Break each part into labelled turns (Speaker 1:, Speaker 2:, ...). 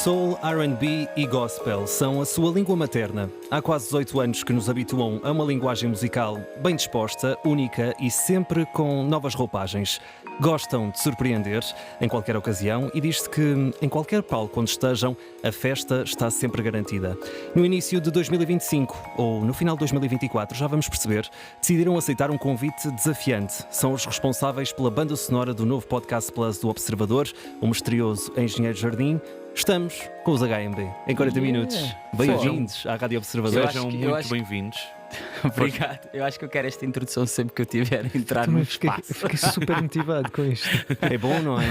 Speaker 1: Soul, R&B e gospel são a sua língua materna. Há quase 18 anos que nos habituam a uma linguagem musical bem disposta, única e sempre com novas roupagens. Gostam de surpreender em qualquer ocasião e diz-se que em qualquer palco onde estejam, a festa está sempre garantida. No início de 2025 ou no final de 2024, já vamos perceber, decidiram aceitar um convite desafiante. São os responsáveis pela banda sonora do novo Podcast Plus do Observador, o misterioso Engenheiro Jardim. Estamos com os HMB em 40 minutos. Bem-vindos à Rádio Observador.
Speaker 2: Sejam muito bem-vindos.
Speaker 3: Obrigado. Eu acho que eu quero esta introdução sempre que eu tiver a entrar no espaço.
Speaker 4: Fiquei super motivado com isto.
Speaker 1: É bom, não é?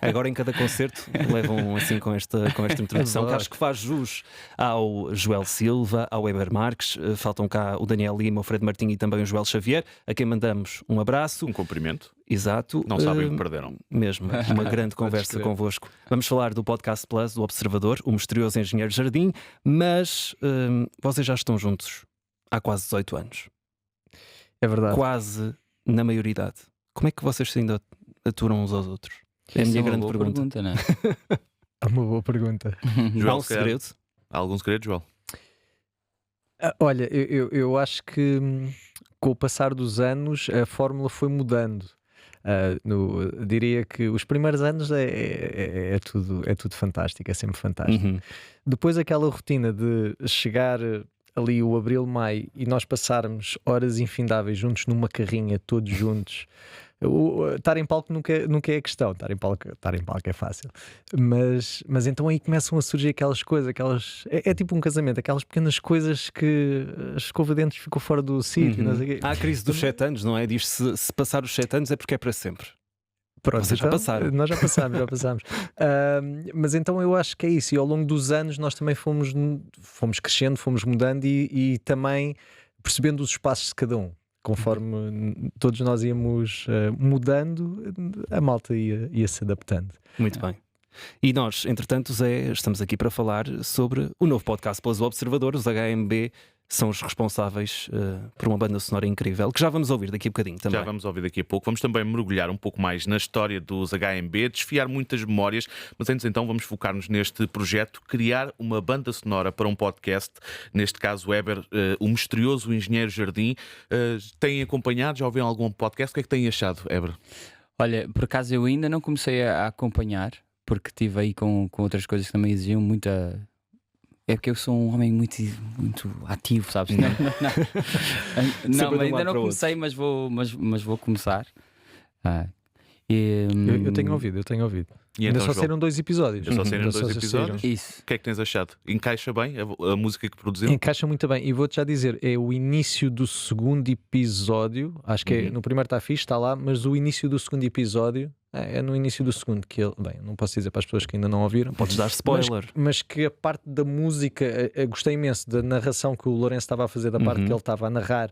Speaker 1: Agora em cada concerto levam assim com esta introdução, que acho que faz jus ao Joel Silva, ao Weber Marques. Faltam cá o Daniel Lima, o Fred Martinho e também o Joel Xavier, a quem mandamos um abraço.
Speaker 2: Um cumprimento.
Speaker 1: Exato.
Speaker 2: Não sabem o que perderam.
Speaker 1: Mesmo, uma grande conversa convosco. Vamos falar do Podcast Plus, do Observador, o misterioso Engenheiro Jardim, mas vocês já estão juntos há quase 18 anos.
Speaker 4: É verdade.
Speaker 1: Quase na maioridade. Como é que vocês ainda aturam uns aos outros? É a minha grande pergunta.
Speaker 3: Não é?
Speaker 4: É uma boa pergunta.
Speaker 2: Joel,
Speaker 1: Há um segredo?
Speaker 2: Há algum segredo, Joel?
Speaker 4: Olha, eu acho que com o passar dos anos a fórmula foi mudando. Diria que os primeiros anos é tudo fantástico, é sempre fantástico.
Speaker 1: Uhum.
Speaker 4: Depois aquela rotina de chegar ali o abril, maio e nós passarmos horas infindáveis juntos numa carrinha, todos juntos. Estar em palco nunca é questão, estar em palco é fácil, mas então aí começam a surgir aquelas coisas, é tipo um casamento, aquelas pequenas coisas que a escova de dentes ficou fora do sítio.
Speaker 1: Uhum.
Speaker 4: Não sei o quê.
Speaker 1: Há a crise dos 7 anos, não é? Diz-se se passar os 7 anos é porque é para sempre.
Speaker 4: Pronto,
Speaker 1: Vocês já passaram.
Speaker 4: Nós já passámos. Mas então eu acho que é isso, e ao longo dos anos nós também fomos crescendo, fomos mudando e também percebendo os espaços de cada um. Conforme todos nós íamos mudando, a malta ia se adaptando.
Speaker 1: Muito bem. E nós, entretanto, Zé, estamos aqui para falar sobre o novo Podcast Plus do Observador. Os HMB são os responsáveis por uma banda sonora incrível, que já vamos ouvir daqui a bocadinho também.
Speaker 2: Já vamos ouvir daqui a pouco. Vamos também mergulhar um pouco mais na história dos HMB, desfiar muitas memórias, mas antes então vamos focar-nos neste projeto, criar uma banda sonora para um podcast, neste caso Weber, o misterioso Engenheiro Jardim. Têm acompanhado? Já ouviram algum podcast? O que é que têm achado, Weber?
Speaker 3: Olha, por acaso eu ainda não comecei a acompanhar, porque estive aí com outras coisas que também exigiam muita. É porque eu sou um homem muito ativo, sabes? Não, ainda não comecei, mas vou começar.
Speaker 4: Eu tenho ouvido.
Speaker 2: E
Speaker 4: Ainda
Speaker 2: então,
Speaker 4: só
Speaker 2: Joel?
Speaker 4: saíram 2 episódios.
Speaker 2: Já só saíram 2 episódios?
Speaker 3: Isso.
Speaker 2: O que é que tens achado? Encaixa bem a música que produziram?
Speaker 4: Encaixa muito bem, e vou-te já dizer, é o início do segundo episódio. Acho que no primeiro está fixe, está lá, mas o início do segundo episódio é no início do segundo que ele, bem, não posso dizer para as pessoas que ainda não ouviram.
Speaker 1: Podes dar spoiler.
Speaker 4: Mas que a parte da música, gostei imenso da narração que o Lourenço estava a fazer, da parte que ele estava a narrar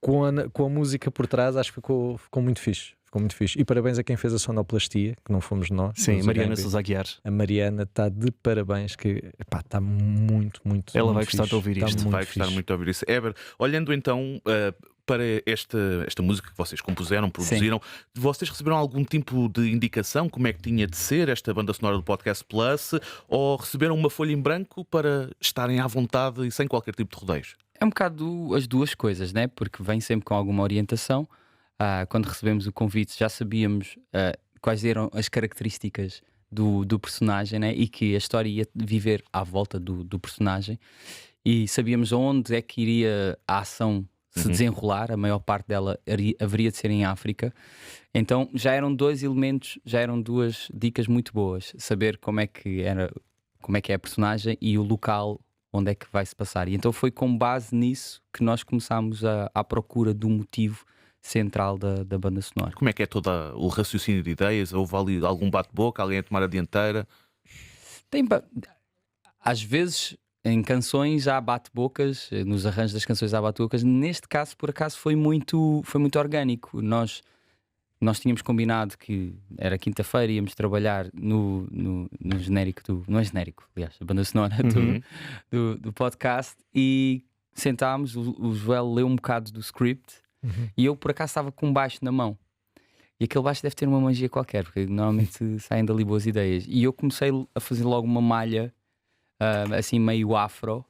Speaker 4: com a música por trás. Acho que ficou muito fixe. Ficou muito fixe. E parabéns a quem fez a sonoplastia, que não fomos nós.
Speaker 1: Sim, Mariana Sousa Aguiar.
Speaker 4: A Mariana está de parabéns, que está muito.
Speaker 1: Ela vai
Speaker 4: muito
Speaker 1: gostar
Speaker 4: fixe.
Speaker 1: de ouvir isto.
Speaker 2: Vai gostar muito de ouvir isso. Eber, olhando então para esta música que vocês compuseram, produziram, vocês receberam algum tipo de indicação como é que tinha de ser esta banda sonora do Podcast Plus, ou receberam uma folha em branco para estarem à vontade e sem qualquer tipo de rodeios?
Speaker 3: É um bocado as duas coisas, né? Porque vem sempre com alguma orientação. Quando recebemos o convite já sabíamos quais eram as características do personagem, né? E que a história ia viver à volta do personagem, e sabíamos onde é que iria a ação se desenrolar. A maior parte dela haveria de ser em África. Então já eram 2 elementos, já eram 2 dicas muito boas: saber como é que é a personagem e o local onde é que vai se passar. E então foi com base nisso que nós começámos à procura do motivo central da banda sonora.
Speaker 2: Como é que é todo o raciocínio de ideias? Houve ali algum bate-boca, alguém a tomar a dianteira?
Speaker 3: Às vezes em canções há bate-bocas, nos arranjos das canções há bate-bocas. Neste caso, por acaso, foi muito orgânico. Nós tínhamos combinado que era quinta-feira, íamos trabalhar no genérico não é genérico, aliás, a banda sonora do podcast, e sentámos, o Joel leu um bocado do script. E eu por acaso estava com um baixo na mão, E aquele baixo deve ter uma magia qualquer, porque normalmente saem dali boas ideias. E eu comecei a fazer logo uma malha assim meio afro,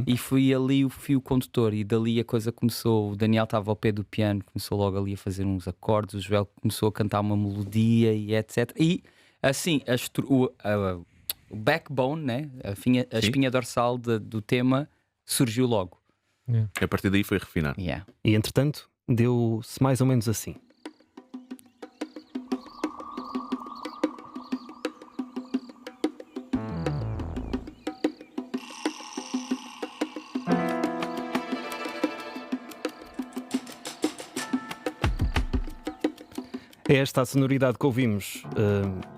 Speaker 3: e fui ali o fio condutor, e dali a coisa começou. O Daniel estava ao pé do piano, começou logo ali a fazer uns acordes, o Joel começou a cantar uma melodia e etc. E assim, o backbone, né? a espinha dorsal do tema surgiu logo.
Speaker 2: A partir daí foi refinar.
Speaker 3: Yeah.
Speaker 1: E entretanto, deu-se mais ou menos assim. É esta a sonoridade que ouvimos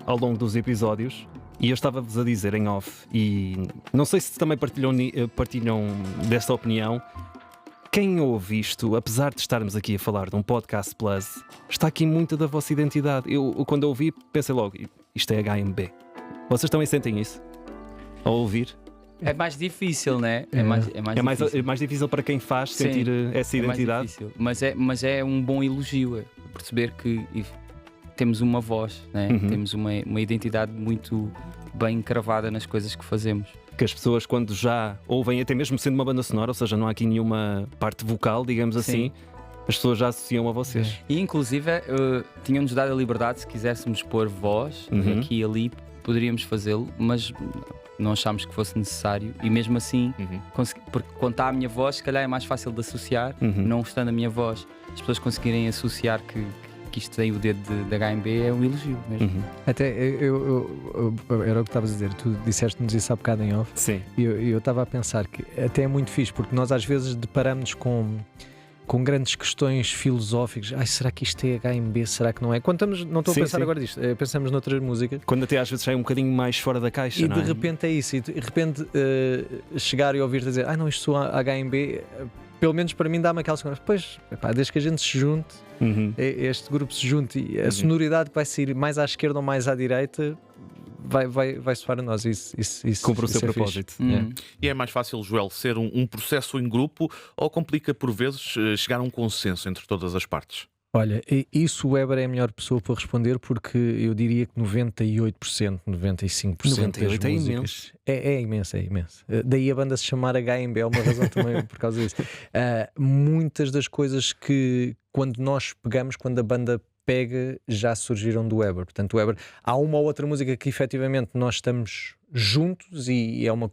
Speaker 1: ao longo dos episódios, e eu estava-vos a dizer em off, e não sei se também partilham desta opinião. Quem ouve isto, apesar de estarmos aqui a falar de um podcast plus, está aqui muita da vossa identidade. Eu quando ouvi, pensei logo, isto é HMB. Vocês também sentem isso? Ao ouvir?
Speaker 3: É mais difícil, né? É
Speaker 1: mais difícil para quem faz sentir essa identidade.
Speaker 3: Difícil, mas é um bom elogio, perceber que temos uma voz, né? Temos uma identidade muito bem cravada nas coisas que fazemos.
Speaker 1: Que as pessoas, quando já ouvem, até mesmo sendo uma banda sonora, ou seja, não há aqui nenhuma parte vocal, digamos assim, as pessoas já associam a vocês.
Speaker 3: E inclusive tinham-nos dado a liberdade, se quiséssemos pôr voz aqui e ali, poderíamos fazê-lo, mas não achámos que fosse necessário. E mesmo assim, porque quando está a minha voz, se calhar é mais fácil de associar, não estando a minha voz, as pessoas conseguirem associar que isto tem o dedo de HMB, é um elogio mesmo.
Speaker 4: Até era o que estavas a dizer, tu disseste-nos isso há bocado em off.
Speaker 1: Sim.
Speaker 4: E eu estava a pensar que até é muito fixe, porque nós às vezes deparamos com grandes questões filosóficas. Será que isto é HMB? Será que não é? Quando estamos, não estou a pensar agora disto, pensamos noutras músicas.
Speaker 1: Quando até às vezes sai um bocadinho mais fora da caixa,
Speaker 4: e
Speaker 1: não
Speaker 4: de
Speaker 1: é?
Speaker 4: repente é isso. E de repente chegar e ouvir-te dizer não, isto sou HMB, pelo menos para mim dá-me aquela segurança. Pois, desde que a gente se junte, este grupo se junte, e a sonoridade que vai sair mais à esquerda ou mais à direita vai soar a nós. Isso
Speaker 1: cumpre o seu
Speaker 4: é
Speaker 1: propósito.
Speaker 2: E é mais fácil, Joel, ser um processo em grupo, ou complica por vezes chegar a um consenso entre todas as partes?
Speaker 4: Olha, isso o Weber é a melhor pessoa para responder, porque eu diria que 98%, 95% das
Speaker 1: é
Speaker 4: músicas é imenso. Daí a banda se chamar HMB é uma razão também por causa disso. Muitas das coisas que quando a banda pega, já surgiram do Weber. Portanto, o Weber, há uma ou outra música que efetivamente nós estamos juntos e é uma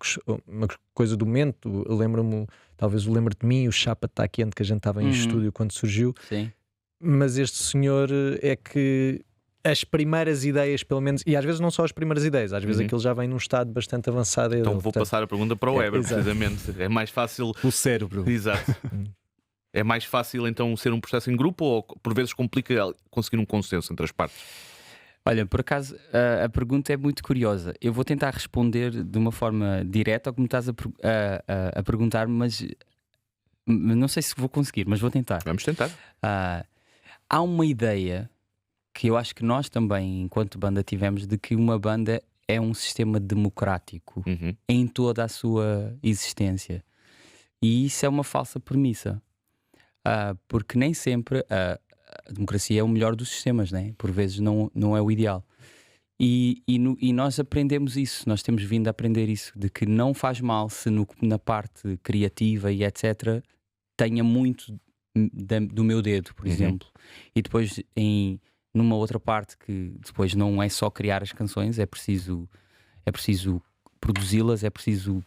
Speaker 4: coisa do momento. Lembro-me, talvez o Lembra-te de Mim, o Chapa Tá Quente, que a gente estava em estúdio quando surgiu.
Speaker 3: Sim.
Speaker 4: Mas este senhor é que as primeiras ideias, pelo menos, e às vezes não só as primeiras ideias, às vezes aquilo já vem num estado bastante avançado.
Speaker 2: Então vou passar a pergunta para o Weber, precisamente. É mais fácil.
Speaker 1: O cérebro.
Speaker 2: Exato. É mais fácil então ser um processo em grupo, ou por vezes complica conseguir um consenso entre as partes?
Speaker 3: Olha, por acaso a pergunta é muito curiosa. Eu vou tentar responder de uma forma direta ao que me estás a perguntar, mas não sei se vou conseguir, mas vou tentar.
Speaker 2: Vamos tentar.
Speaker 3: Há uma ideia que eu acho que nós também, enquanto banda, tivemos, de que uma banda é um sistema democrático em toda a sua existência. E isso é uma falsa premissa. Porque nem sempre a democracia é o melhor dos sistemas, né? Por vezes não é o ideal. E nós aprendemos isso, nós temos vindo a aprender isso, de que não faz mal se na parte criativa e etc. tenha muito do meu dedo, por exemplo. E depois numa outra parte que depois não é só criar as canções, é preciso produzi-las, é preciso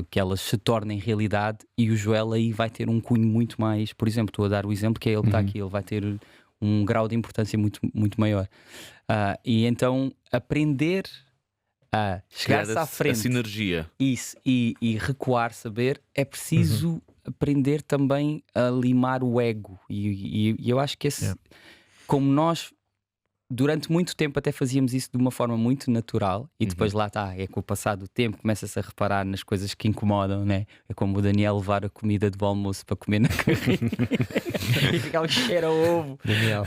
Speaker 3: que elas se tornem realidade, e o Joel aí vai ter um cunho muito mais, por exemplo, estou a dar o exemplo que é ele que está aqui, ele vai ter um grau de importância muito, muito maior. E então aprender a chegar-se à frente,
Speaker 2: a sinergia.
Speaker 3: Isso, e recuar, saber, é preciso aprender também a limar o ego. E eu acho que como nós durante muito tempo até fazíamos isso de uma forma muito natural, e depois lá está, é com o passar do tempo começa-se a reparar nas coisas que incomodam, né? É como o Daniel levar a comida do almoço para comer na carrinha e ficar um cheiro a ovo.
Speaker 4: Daniel,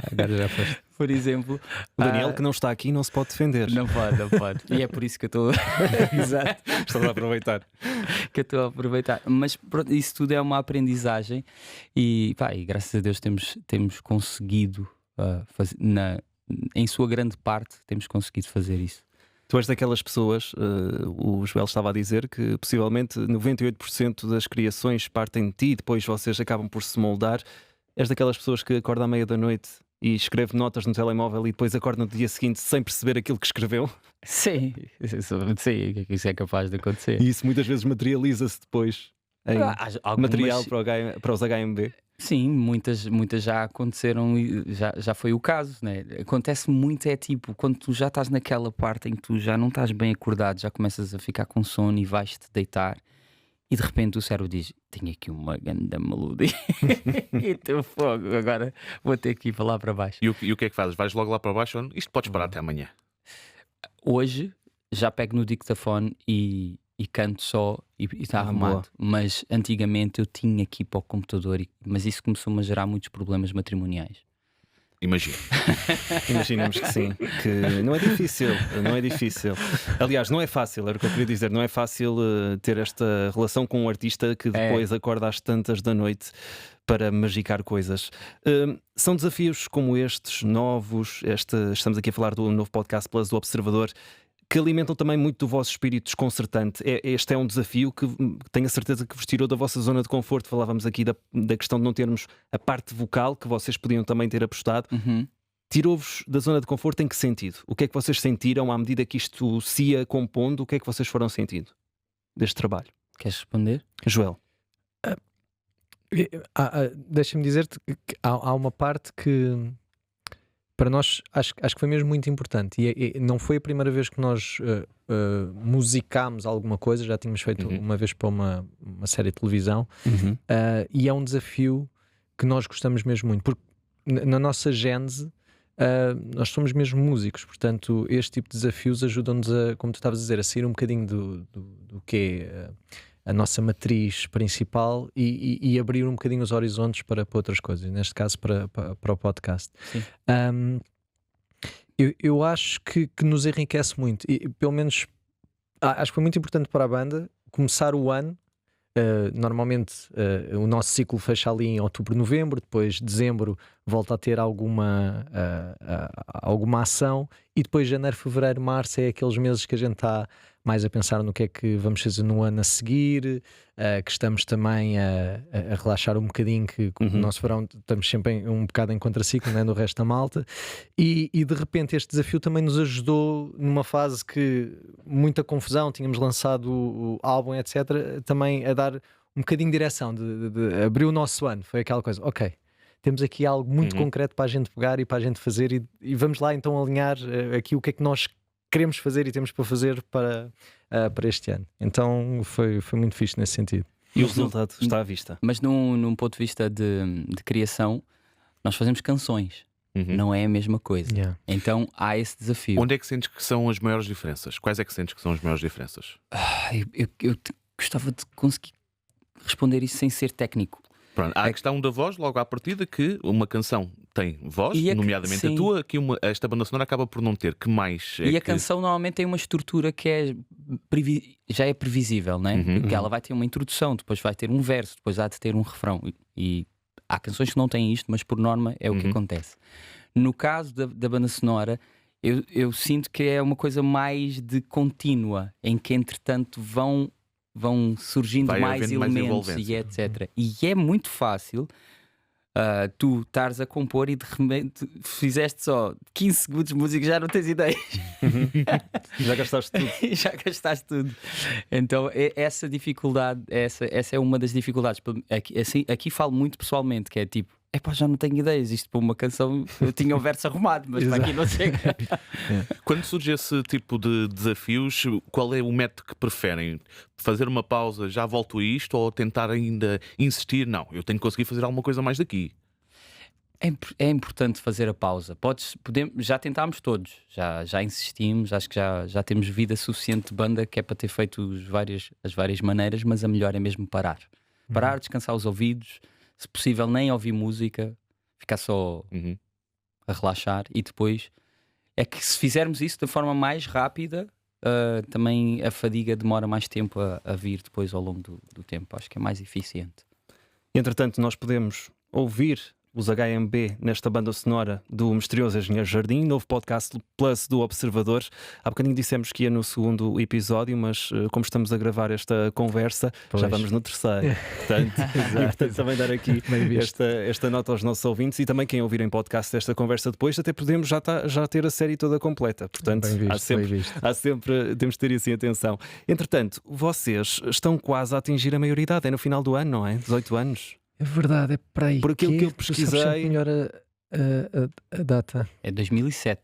Speaker 4: agora já foste.
Speaker 3: Por exemplo,
Speaker 1: o Daniel, que não está aqui, não se pode defender.
Speaker 3: Não pode. E é por isso que eu estou
Speaker 1: exato, estou a aproveitar.
Speaker 3: Mas pronto, isso tudo é uma aprendizagem, e graças a Deus temos conseguido em sua grande parte, temos conseguido fazer isso.
Speaker 1: Tu és daquelas pessoas, o Joel estava a dizer que possivelmente 98% das criações partem de ti e depois vocês acabam por se moldar. És daquelas pessoas que acorda à meia da noite e escreve notas no telemóvel e depois acorda no dia seguinte sem perceber aquilo que escreveu?
Speaker 3: Sim, isso é capaz de acontecer.
Speaker 1: E isso muitas vezes materializa-se depois em material para os HMB.
Speaker 3: Sim, muitas já aconteceram e já foi o caso, né? Acontece muito, é tipo, quando tu já estás naquela parte em que tu já não estás bem acordado, já começas a ficar com sono e vais-te deitar e de repente o cérebro diz: tenho aqui uma grande melodia e teu fogo, agora vou ter que ir para lá para baixo.
Speaker 2: E o que é que fazes? Vais logo lá para baixo? Isto podes parar até amanhã.
Speaker 3: Hoje já pego no dictafone e canto só e está arrumado.
Speaker 1: Boa.
Speaker 3: Mas antigamente eu tinha que ir para o computador, mas isso começou-me a gerar muitos problemas matrimoniais.
Speaker 2: Imagina.
Speaker 1: Imaginemos que sim, que não é difícil, não é difícil. Aliás, não é fácil, era o que eu queria dizer, não é fácil ter esta relação com um artista que depois acorda às tantas da noite para magicar coisas. São desafios como estes, novos, estamos aqui a falar do novo Podcast Plus do Observador, que alimentam também muito do vosso espírito desconcertante. Este é um desafio que tenho a certeza que vos tirou da vossa zona de conforto. Falávamos aqui da questão de não termos a parte vocal, que vocês podiam também ter apostado. Tirou-vos da zona de conforto em que sentido? O que é que vocês sentiram à medida que isto se ia compondo? O que é que vocês foram sentindo deste trabalho?
Speaker 3: Queres responder?
Speaker 1: Joel?
Speaker 4: Deixa-me dizer-te que há uma parte que para nós acho que foi mesmo muito importante e não foi a primeira vez que nós musicámos alguma coisa, já tínhamos feito uma vez para uma série de televisão, e é um desafio que nós gostamos mesmo muito, porque na nossa gênese nós somos mesmo músicos, portanto este tipo de desafios ajudam-nos a, como tu estavas a dizer, a sair um bocadinho do que é a nossa matriz principal e abrir um bocadinho os horizontes para outras coisas, neste caso para o podcast. Eu acho que nos enriquece muito e pelo menos acho que foi muito importante para a banda começar o ano. Normalmente o nosso ciclo fecha ali em outubro, novembro, depois dezembro volta a ter alguma ação e depois janeiro, fevereiro, março é aqueles meses que a gente está mais a pensar no que é que vamos fazer no ano a seguir, que estamos também a relaxar um bocadinho, que no nosso verão estamos sempre um bocado em contraciclo, né, no resto da malta, e de repente este desafio também nos ajudou numa fase que muita confusão, tínhamos lançado o álbum, etc., também a dar um bocadinho de direção, de abrir o nosso ano, foi aquela coisa, ok, temos aqui algo muito concreto para a gente pegar e para a gente fazer e vamos lá então alinhar aqui o que é que nós queremos fazer e temos para fazer para este ano. Então foi muito fixe nesse sentido.
Speaker 1: E o resultado está à vista.
Speaker 3: Mas num ponto de vista de criação, nós fazemos canções, não é a mesma coisa. Então há esse desafio.
Speaker 2: Onde é que sentes que são as maiores diferenças? Quais é que sentes que são as maiores diferenças?
Speaker 3: Eu gostava de conseguir responder isso sem ser técnico.
Speaker 2: Pronto, há a questão da voz, logo à partida, que uma canção tem voz, nomeadamente a
Speaker 3: sim.
Speaker 2: tua, que esta banda sonora acaba por não ter. Que mais é
Speaker 3: a canção normalmente tem uma estrutura que já é previsível, né? Porque ela vai ter uma introdução, depois vai ter um verso, depois há de ter um refrão. E há canções que não têm isto, mas por norma é o que acontece. No caso da banda sonora, eu sinto que é uma coisa mais de contínua, em que entretanto vão surgindo mais elementos e etc. E é muito fácil tu estares a compor e de repente fizeste só 15 segundos de música e já não tens ideias.
Speaker 1: Já gastaste tudo.
Speaker 3: Já gastaste tudo. Então essa dificuldade, essa é uma das dificuldades. Aqui falo muito pessoalmente, que é tipo, já não tenho ideias. Isto para uma canção eu tinha um verso arrumado, mas para aqui não chega.
Speaker 2: Quando surge esse tipo de desafios, qual é o método que preferem? Fazer uma pausa, já volto a isto, ou tentar ainda insistir? Não, eu tenho que conseguir fazer alguma coisa mais daqui.
Speaker 3: É importante fazer a pausa. Já tentámos todos, já insistimos, acho que já temos vida suficiente de banda que é para ter feito as várias maneiras, mas a melhor é mesmo parar. Parar, descansar os ouvidos, se possível nem ouvir música, ficar só a relaxar, e depois é que se fizermos isso da forma mais rápida, também a fadiga demora mais tempo a vir depois ao longo do tempo. Acho que é mais eficiente.
Speaker 1: Entretanto, nós podemos ouvir os HMB nesta banda sonora do Misterioso Engenheiro Jardim, novo podcast Plus do Observador. Há bocadinho dissemos que ia no segundo episódio, mas como estamos a gravar esta conversa, já vamos no terceiro. Portanto, também dar aqui esta nota aos nossos ouvintes e também quem ouvir em podcast esta conversa depois, até podemos já ter a série toda completa. Portanto, há sempre, temos de ter isso em atenção. Entretanto, vocês estão quase a atingir a maioridade, é no final do ano, não é? 18 anos.
Speaker 4: É verdade, é para aí.
Speaker 1: Por aquilo que eu pesquisei.
Speaker 4: Melhor a data.
Speaker 3: É 2007.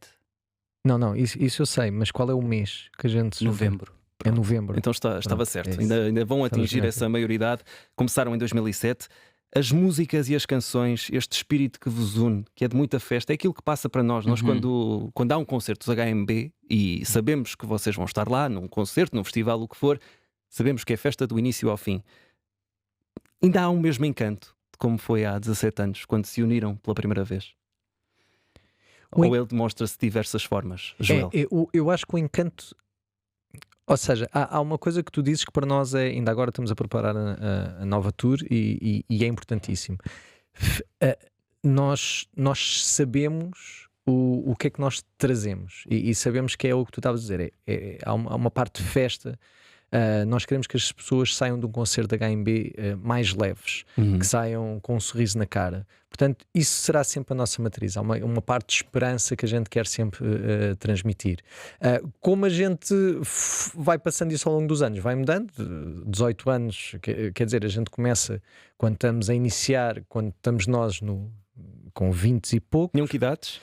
Speaker 4: Não, isso eu sei, mas qual é o mês que a gente.
Speaker 3: Novembro.
Speaker 4: É novembro.
Speaker 1: Então estava certo.
Speaker 4: É
Speaker 1: Ainda vão atingir essa maioridade. Começaram em 2007. As músicas e as canções, este espírito que vos une, que é de muita festa, é aquilo que passa para nós. Nós, quando há um concerto dos HMB e sabemos que vocês vão estar lá, num concerto, num festival, o que for, sabemos que é festa do início ao fim. Ainda há o mesmo encanto de como foi há 17 anos, quando se uniram pela primeira vez. Ou ele demonstra-se de diversas formas, Joel?
Speaker 4: Eu acho que o encanto... Ou seja, há uma coisa que tu dizes que para nós é... Ainda agora estamos a preparar a nova tour e é importantíssimo. Nós sabemos o que é que nós trazemos e sabemos que é o que tu estavas a dizer. Há uma parte de festa. Nós queremos que as pessoas saiam de um concerto da HMB mais leves, que saiam com um sorriso na cara. Portanto, isso será sempre a nossa matriz. Há uma parte de esperança que a gente quer sempre transmitir. Como a gente vai passando isso ao longo dos anos, vai mudando. 18 anos, quer dizer, a gente começa quando estamos a iniciar, quando estamos nós com 20 e pouco.
Speaker 1: Tinham que idades?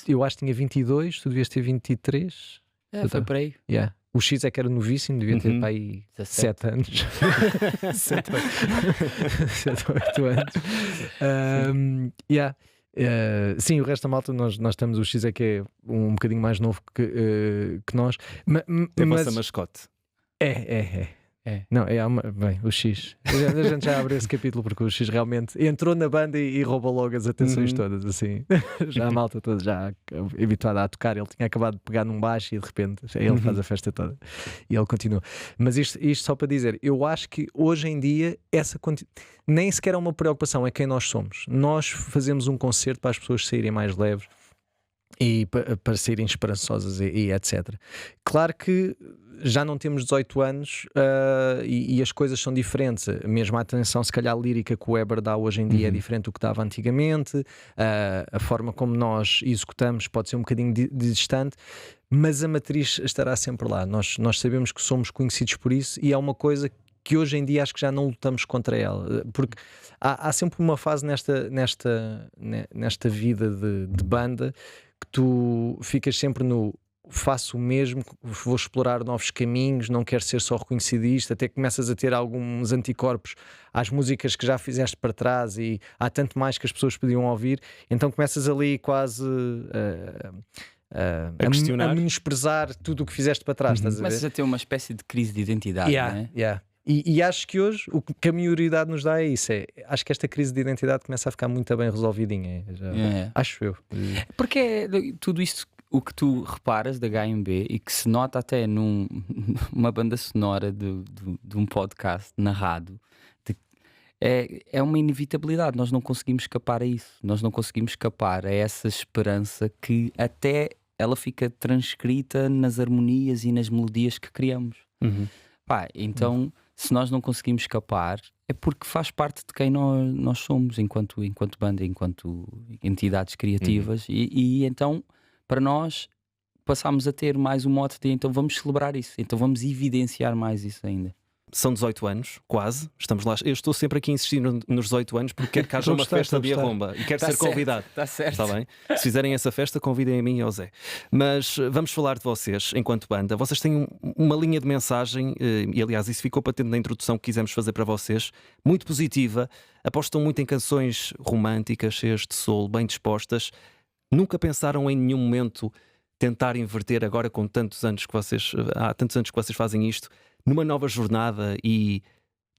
Speaker 4: Eu acho que tinha 22, tu devias ter 23.
Speaker 3: Foi por aí.
Speaker 4: Yeah. O X é que era novíssimo, devia ter para aí 7 anos. 7 ou 8 anos. Sim, o resto da malta, nós estamos, o X é que é um bocadinho mais novo que nós.
Speaker 1: É a vossa mascote.
Speaker 4: É. Não, bem, o X. A gente já abre esse capítulo porque o X realmente entrou na banda e roubou logo as atenções todas, assim. Já a malta toda já habituada a tocar. Ele tinha acabado de pegar num baixo e de repente ele faz a festa toda e ele continua. Mas isto só para dizer, eu acho que hoje em dia nem sequer é uma preocupação, é quem nós somos. Nós fazemos um concerto para as pessoas saírem mais leves e para serem esperançosas e etc. Claro que já não temos 18 anos e as coisas são diferentes. Mesmo a atenção, se calhar, lírica que o Weber dá hoje em dia é diferente do que dava antigamente. A forma como nós executamos pode ser um bocadinho distante, mas a matriz estará sempre lá. Nós sabemos que somos conhecidos por isso e é uma coisa que hoje em dia acho que já não lutamos contra ela, porque há sempre uma fase nesta vida de banda que tu ficas sempre no faço o mesmo, vou explorar novos caminhos, não quero ser só reconhecido isto, até começas a ter alguns anticorpos às músicas que já fizeste para trás e há tanto mais que as pessoas podiam ouvir, então começas ali quase a menosprezar tudo o que fizeste para trás. Estás a ver?
Speaker 3: Começas a ter uma espécie de crise de identidade, não é?
Speaker 4: E acho que hoje o que a maioridade nos dá é isso. Acho que esta crise de identidade começa a ficar muito bem resolvidinha. Acho eu.
Speaker 3: Porque é tudo isto o que tu reparas da HMB e que se nota até numa banda sonora de um podcast narrado. É uma inevitabilidade. Nós não conseguimos escapar a isso. Nós não conseguimos escapar a essa esperança que até ela fica transcrita nas harmonias e nas melodias que criamos. Então, se nós não conseguimos escapar, é porque faz parte de quem nós somos enquanto banda, enquanto entidades criativas. E então, para nós, passámos a ter mais um mote de então vamos celebrar isso, então vamos evidenciar mais isso ainda.
Speaker 1: São 18 anos, quase, estamos lá. Eu estou sempre aqui a insistir nos 18 anos porque quero que haja uma festa de arromba e quero ser convidado.
Speaker 3: Está certo.
Speaker 1: Está bem? Se fizerem essa festa, convidem a mim e ao Zé. Mas vamos falar de vocês enquanto banda. Vocês têm uma linha de mensagem, e aliás, isso ficou patente na introdução que quisemos fazer para vocês, muito positiva. Apostam muito em canções românticas, cheias de soul, bem dispostas. Nunca pensaram em nenhum momento tentar inverter agora com tantos anos que vocês, há tantos anos que vocês fazem isto, numa nova jornada e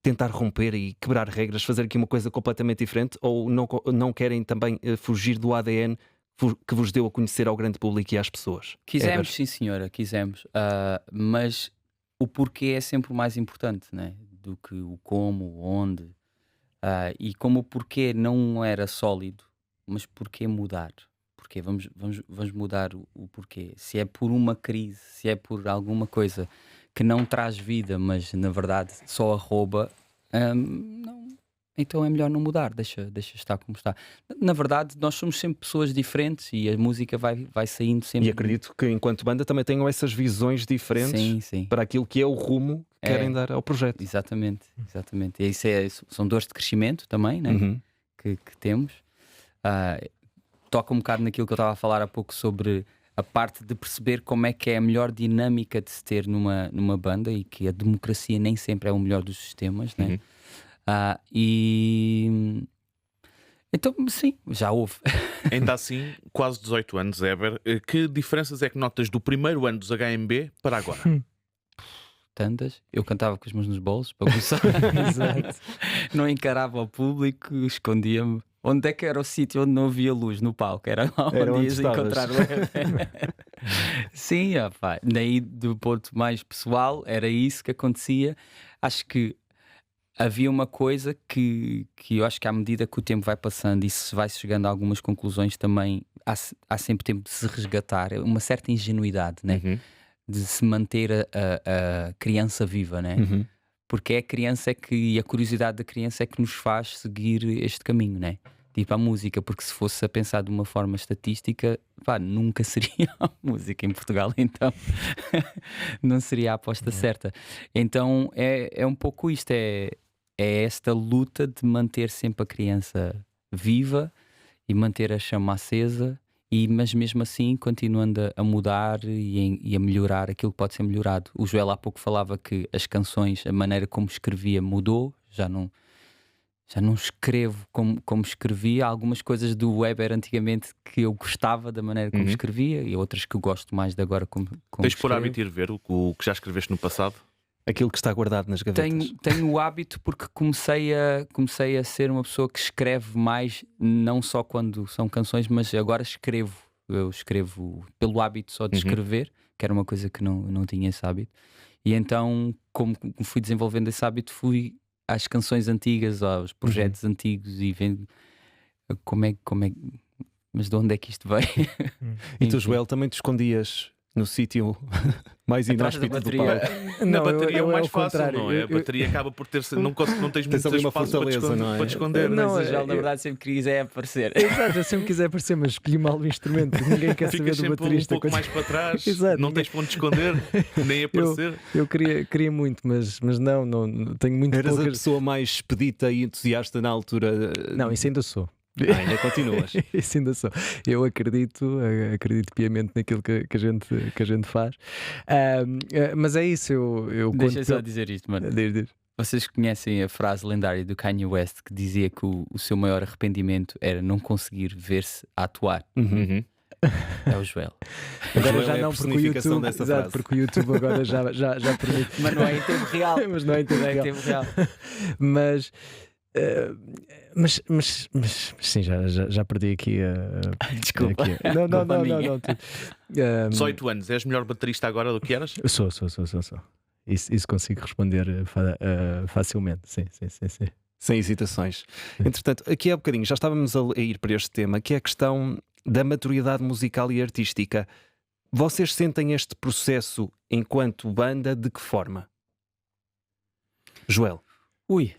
Speaker 1: tentar romper e quebrar regras, fazer aqui uma coisa completamente diferente? Ou não querem também fugir do ADN que vos deu a conhecer ao grande público e às pessoas?
Speaker 3: Quisemos, sim senhora, quisemos. Mas o porquê é sempre o mais importante, né? Do que o como, o onde. E como o porquê não era sólido, mas porquê mudar? Porquê? Vamos mudar o porquê. Se é por uma crise, se é por alguma coisa que não traz vida, mas na verdade só arroba, não, então é melhor não mudar, deixa estar como está. Na verdade, nós somos sempre pessoas diferentes e a música vai saindo sempre.
Speaker 1: E acredito que enquanto banda também tenham essas visões diferentes
Speaker 3: Sim.
Speaker 1: para aquilo que é o rumo que querem dar ao projeto.
Speaker 3: Exatamente. E isso são dores de crescimento também, né?
Speaker 1: Uhum.
Speaker 3: que temos. Toca um bocado naquilo que eu estava a falar há pouco sobre a parte de perceber como é que é a melhor dinâmica de se ter numa banda e que a democracia nem sempre é o melhor dos sistemas, né? E então, sim, já houve.
Speaker 2: Ainda assim, quase 18 anos, Eber. Que diferenças é que notas do primeiro ano dos HMB para agora?
Speaker 3: Tantas. Eu cantava com as mãos nos bolsos para começar.
Speaker 4: Exato.
Speaker 3: Não encarava o público, escondia-me. Onde é que era o sítio onde não havia luz no palco? Era lá
Speaker 1: Era onde
Speaker 3: ias
Speaker 1: estavas.
Speaker 3: encontrar o Sim, opá. Daí do ponto mais pessoal, era isso que acontecia. Acho que havia uma coisa que eu acho que à medida que o tempo vai passando e se vai chegando a algumas conclusões também, há sempre tempo de se resgatar. Uma certa ingenuidade, né?
Speaker 2: Uhum.
Speaker 3: De se manter a criança viva, né?
Speaker 1: Uhum.
Speaker 3: Porque é a criança e a curiosidade da criança é que nos faz seguir este caminho, né? Tipo a música, porque se fosse a pensar de uma forma estatística, pá, nunca seria a música em Portugal, então não seria a aposta certa. Então é um pouco isto, é esta luta de manter sempre a criança viva e manter a chama acesa, mas mesmo assim continuando a mudar e a melhorar aquilo que pode ser melhorado. O Joel há pouco falava que as canções, a maneira como escrevia mudou, já não escrevo como escrevia. Há algumas coisas do Weber antigamente que eu gostava da maneira como escrevia e outras que eu gosto mais de agora como
Speaker 2: Tens por
Speaker 3: escrevo.
Speaker 2: hábito ir ver o que já escreveste no passado?
Speaker 1: Aquilo que está guardado nas gavetas.
Speaker 3: Tenho o hábito porque comecei a ser uma pessoa que escreve mais, não só quando são canções, mas agora escrevo. Eu escrevo pelo hábito só de escrever, que era uma coisa que não tinha esse hábito. E então, como fui desenvolvendo esse hábito, fui às canções antigas, aos projetos antigos e vendo como é. Mas de onde é que isto veio?
Speaker 1: E tu,
Speaker 3: Enfim.
Speaker 1: Joel, também te escondias no sítio mais
Speaker 3: Atrás da
Speaker 1: inóspito do
Speaker 3: bateria.
Speaker 1: palco.
Speaker 2: Na
Speaker 4: Não,
Speaker 2: bateria é
Speaker 4: eu
Speaker 2: o mais
Speaker 4: ao
Speaker 2: fácil,
Speaker 4: contrário.
Speaker 2: não é? A bateria acaba por ter. Não tens muito
Speaker 1: ali uma
Speaker 2: espaço para te
Speaker 1: fortaleza,
Speaker 2: esconder.
Speaker 1: não é?
Speaker 2: Para te esconder.
Speaker 4: Não,
Speaker 3: Mas o Joel, na
Speaker 4: eu-
Speaker 3: verdade, sempre quiser aparecer.
Speaker 4: Exato, eu sempre quiser aparecer, mas escolhi mal o instrumento. Ninguém quer saber
Speaker 2: Ficas
Speaker 4: do
Speaker 2: sempre
Speaker 4: baterista.
Speaker 2: um pouco mais para trás,
Speaker 4: Exato,
Speaker 2: não
Speaker 4: ninguém-
Speaker 2: tens para onde esconder, nem aparecer.
Speaker 4: Eu queria muito, mas não, tenho muito
Speaker 1: Eras a
Speaker 4: poucas.
Speaker 1: pessoa mais expedita e entusiasta na altura.
Speaker 4: Não, isso ainda sou.
Speaker 1: Ainda continuas.
Speaker 4: Isso ainda sou. Eu acredito piamente naquilo que a gente faz. Mas é isso, eu
Speaker 3: Deixa
Speaker 4: conto
Speaker 3: só
Speaker 4: pelo-
Speaker 3: dizer isto, mano.
Speaker 4: Diz.
Speaker 3: Vocês conhecem a frase lendária do Kanye West que dizia que o seu maior arrependimento era não conseguir ver-se a atuar?
Speaker 2: Uhum.
Speaker 3: É o Joel.
Speaker 4: Agora
Speaker 1: Joel
Speaker 4: já
Speaker 1: é a
Speaker 4: não, porque o
Speaker 1: personificação
Speaker 4: YouTube,
Speaker 1: dessa
Speaker 4: exato,
Speaker 1: frase.
Speaker 4: porque o YouTube agora já permite.
Speaker 3: Mas não é em tempo real.
Speaker 4: Mas não é em tempo
Speaker 3: Não é em
Speaker 4: real.
Speaker 3: tempo real.
Speaker 4: Mas, mas sim, já perdi aqui a.
Speaker 3: Desculpa.
Speaker 4: aqui a- Não,
Speaker 3: Culpa minha.
Speaker 4: tudo.
Speaker 2: 18 anos, és melhor baterista agora do que eras?
Speaker 4: Eu sou. Isso consigo responder facilmente. Sim.
Speaker 1: Sem hesitações. Entretanto, aqui há bocadinho já estávamos a ir para este tema, que é a questão da maturidade musical e artística. Vocês sentem este processo enquanto banda de que forma? Joel,
Speaker 3: Ui,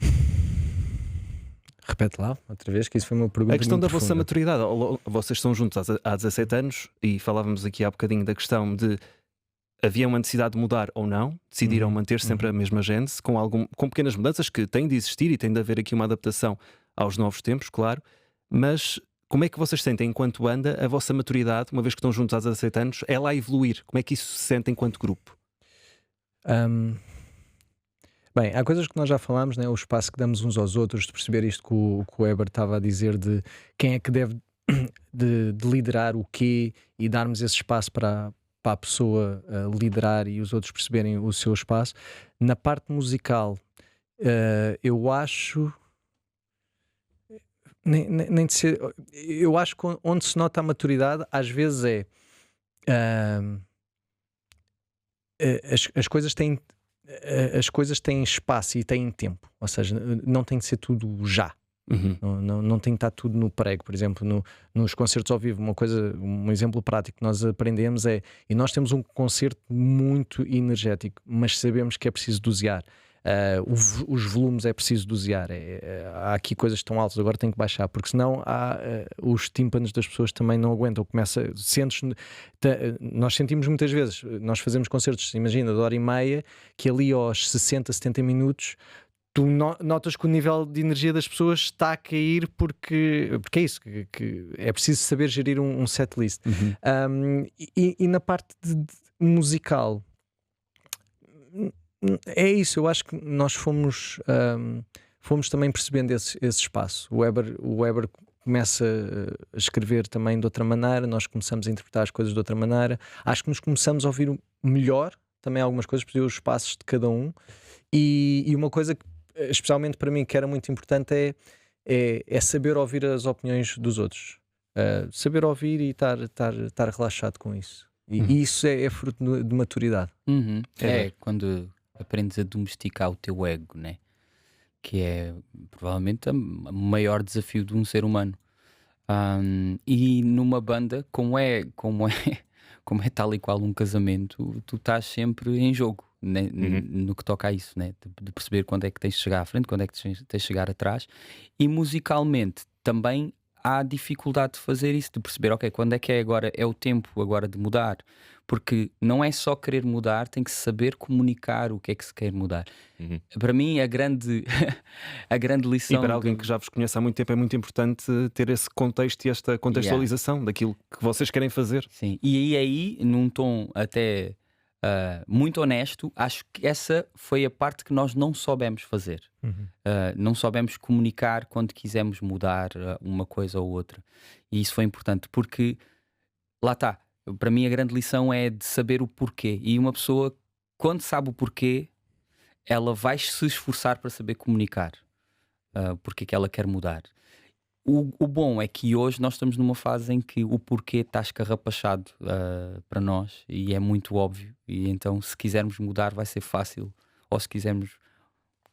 Speaker 4: Repete lá, outra vez, que isso foi uma pergunta.
Speaker 1: a questão da
Speaker 4: muito
Speaker 1: vossa
Speaker 4: profunda.
Speaker 1: maturidade. Vocês estão juntos há 17 anos e falávamos aqui há bocadinho da questão de havia uma necessidade de mudar ou não, decidiram manter sempre a mesma gênese, com pequenas mudanças que têm de existir e tem de haver aqui uma adaptação aos novos tempos, claro, mas como é que vocês sentem enquanto banda a vossa maturidade, uma vez que estão juntos há 17 anos, ela a evoluir? Como é que isso se sente enquanto grupo?
Speaker 4: Bem, há coisas que nós já falámos, né? O espaço que damos uns aos outros, de perceber isto que o Weber estava a dizer, de quem é que deve de liderar o quê e darmos esse espaço para a pessoa liderar e os outros perceberem o seu espaço. Na parte musical, eu acho. Nem de ser, eu acho que onde se nota a maturidade, às vezes as coisas têm as coisas têm espaço e têm tempo, ou seja, não tem que ser tudo já. Não tem que estar tudo no prego. Por exemplo, nos concertos ao vivo, um exemplo prático que nós aprendemos é, e nós temos um concerto muito energético, mas sabemos que é preciso dosear. Os volumes é preciso dosear. Há aqui coisas que estão altas, agora tem que baixar, porque senão os tímpanos das pessoas também não aguentam. Nós sentimos muitas vezes, nós fazemos concertos, imagina, de hora e meia, que ali aos 60, 70 minutos tu notas que o nível de energia das pessoas está a cair, porque é isso, que é preciso saber gerir um setlist. E na parte musical, é isso, eu acho que nós fomos também percebendo esse espaço. O Weber começa a escrever também de outra maneira, nós começamos a interpretar as coisas de outra maneira. Acho que nos começamos a ouvir melhor, também algumas coisas, perceber os passos de cada um. E uma coisa que, especialmente para mim, que era muito importante é saber ouvir as opiniões dos outros, saber ouvir e estar relaxado com isso. E isso é fruto de maturidade.
Speaker 3: É quando aprendes a domesticar o teu ego, né? Que é provavelmente o maior desafio de um ser humano. E numa banda, como é tal e qual um casamento, tu estás sempre em jogo, né? No que toca a isso, né? De perceber quando é que tens de chegar à frente, quando é que tens de chegar atrás. E musicalmente também há dificuldade de fazer isso, de perceber, ok, quando é que é o tempo agora de mudar, porque não é só querer mudar, tem que saber comunicar o que é que se quer mudar. Para mim a grande lição,
Speaker 1: e para alguém que já vos conhece há muito tempo, é muito importante ter esse contexto e esta contextualização daquilo que vocês querem fazer.
Speaker 3: Sim, e aí num tom até muito honesto, acho que essa foi a parte que nós não soubemos fazer. Não soubemos comunicar quando quisemos mudar uma coisa ou outra. E isso foi importante, porque lá está, para mim a grande lição é de saber o porquê. E uma pessoa, quando sabe o porquê, ela vai se esforçar para saber comunicar porque é que ela quer mudar. O bom é que hoje nós estamos numa fase em que o porquê está escarrapachado para nós e é muito óbvio, e então se quisermos mudar vai ser fácil, ou se quisermos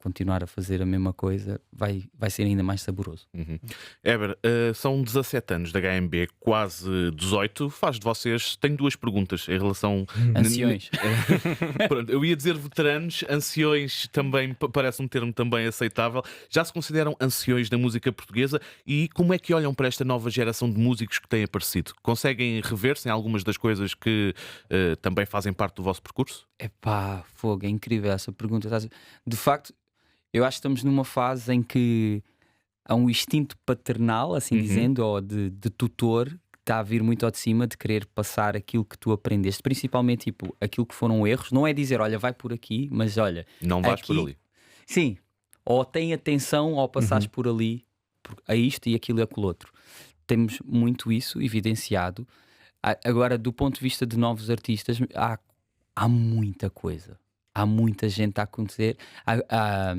Speaker 3: continuar a fazer a mesma coisa vai ser ainda mais saboroso.
Speaker 2: Eber, são 17 anos da HMB, quase 18. Faz de vocês, tenho duas perguntas em relação...
Speaker 3: Anciões.
Speaker 2: Pronto, eu ia dizer veteranos, anciões também parece um termo também aceitável. Já se consideram anciões da música portuguesa, e como é que olham para esta nova geração de músicos que têm aparecido? Conseguem rever-se em algumas das coisas que também fazem parte do vosso percurso?
Speaker 3: Epá, fogo, é incrível essa pergunta. De facto, eu acho que estamos numa fase em que há um instinto paternal, assim dizendo, ou de tutor, que está a vir muito ao de cima, de querer passar aquilo que tu aprendeste, principalmente tipo, aquilo que foram erros. Não é dizer, olha, vai por aqui, mas olha,
Speaker 2: não vais
Speaker 3: aqui...
Speaker 2: por ali.
Speaker 3: Sim, ou tem atenção ao passares por ali, a isto e aquilo e aquilo outro. Temos muito isso evidenciado. Agora, do ponto de vista de novos artistas, há muita coisa. Há muita gente a acontecer, a